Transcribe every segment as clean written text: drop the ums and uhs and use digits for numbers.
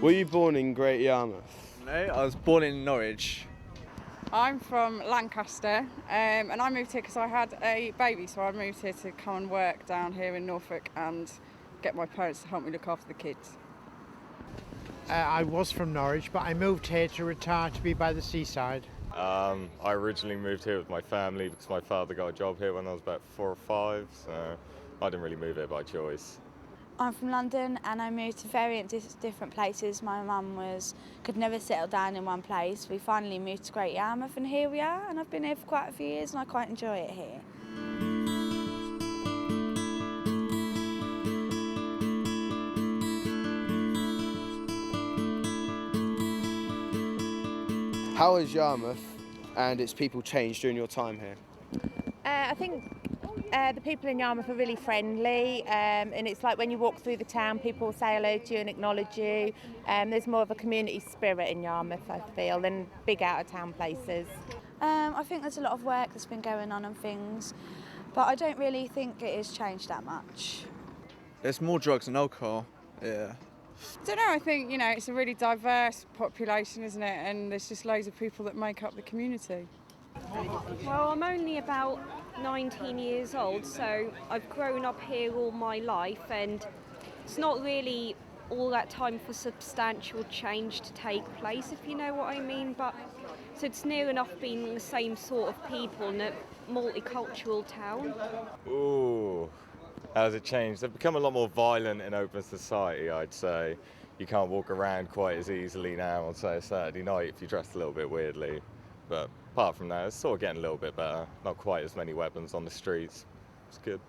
Were you born in Great Yarmouth? No, I was born in Norwich. I'm from Lancaster, and I moved here because I had a baby, so I moved here to come and work down here in Norfolk and get my parents to help me look after the kids. I was from Norwich, but I moved here to retire to be by the seaside. I originally moved here with my family because my father got a job here when I was about 4 or 5, so I didn't really move here by choice. I'm from London and I moved to various different places. My mum could never settle down in one place. We finally moved to Great Yarmouth and here we are, and I've been here for quite a few years and I quite enjoy it here. How has Yarmouth and its people changed during your time here? I think the people in Yarmouth are really friendly, and it's like when you walk through the town, people say hello to you and acknowledge you. There's more of a community spirit in Yarmouth, I feel, than big out-of-town places. I think there's a lot of work that's been going on and things, but I don't really think it has changed that much. There's more drugs and alcohol, yeah. I don't know, I think, it's a really diverse population, isn't it? And there's just loads of people that make up the community. Well, I'm only about 19 years old, so I've grown up here all my life, and it's not really all that time for substantial change to take place, if you know what I mean. But so it's near enough being the same sort of people in a multicultural town. Ooh, how has it changed? They've become a lot more violent in open society, I'd say. You can't walk around quite as easily now on, say, a Saturday night if you're dressed a little bit weirdly. But apart from that, it's sort of getting a little bit better. Not quite as many weapons on the streets. It's good.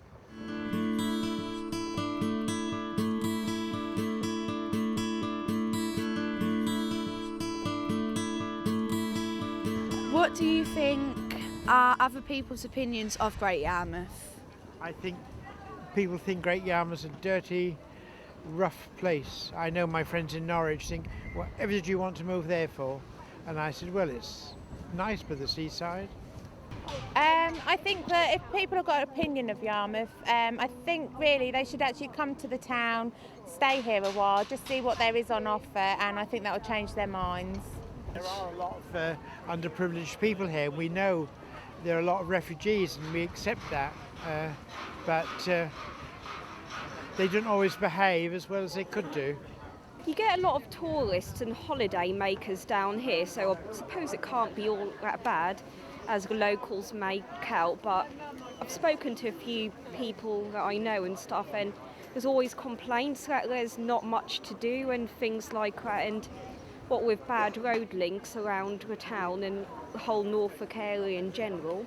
What do you think are other people's opinions of Great Yarmouth? I think people think Great Yarmouth's a dirty, rough place. I know my friends in Norwich think, whatever did you want to move there for? And I said, well, it's nice by the seaside. I think that if people have got an opinion of Yarmouth, I think really they should actually come to the town, stay here a while, just see what there is on offer, and I think that will change their minds. There are a lot of underprivileged people here. We know there are a lot of refugees and we accept that, but they don't always behave as well as they could do. You get a lot of tourists and holiday makers down here, so I suppose it can't be all that bad, as the locals make out, but I've spoken to a few people that I know and stuff, and there's always complaints that there's not much to do and things like that, and what with bad road links around the town and the whole Norfolk area in general.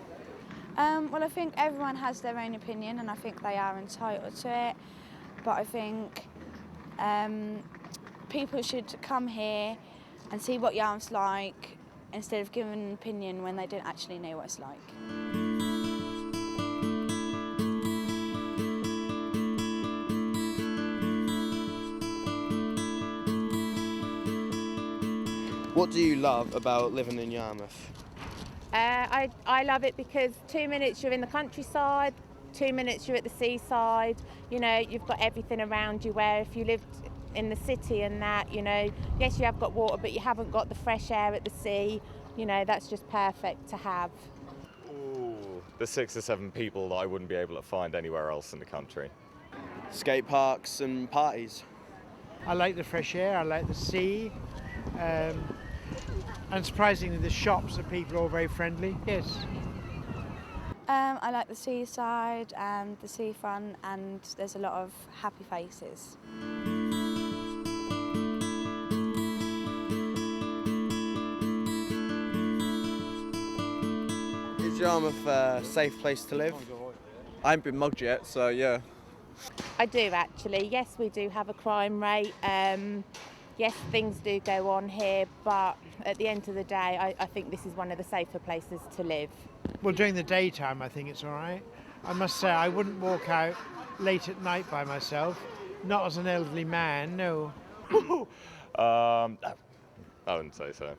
Well, I think everyone has their own opinion and I think they are entitled to it, but I think people should come here and see what Yarmouth's like instead of giving an opinion when they don't actually know what it's like. What do you love about living in Yarmouth? I love it because 2 minutes you're in the countryside, 2 minutes you're at the seaside, you've got everything around you, where if you lived in the city and that, yes, you have got water, but you haven't got the fresh air at the sea, that's just perfect to have. Ooh, the 6 or 7 people that I wouldn't be able to find anywhere else in the country. Skate parks and parties? I like the fresh air, I like the sea, and surprisingly the shops, the people are all very friendly, yes. I like the seaside and the seafront, and there's a lot of happy faces. Is Yarmouth a safe place to live? I haven't been mugged yet, so yeah. I do actually, yes, we do have a crime rate. Yes, things do go on here, but at the end of the day, I think this is one of the safer places to live. Well, during the daytime, I think it's all right. I must say, I wouldn't walk out late at night by myself, not as an elderly man, no. I wouldn't say so.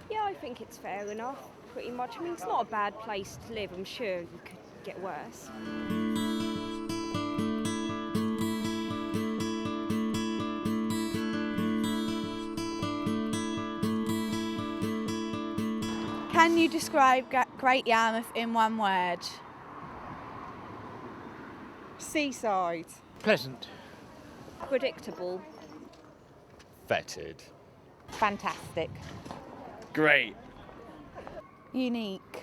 Yeah, I think it's fair enough, pretty much. I mean, it's not a bad place to live. I'm sure you could get worse. Can you describe Great Yarmouth in one word? Seaside. Pleasant. Predictable. Fetid. Fantastic. Great. Unique.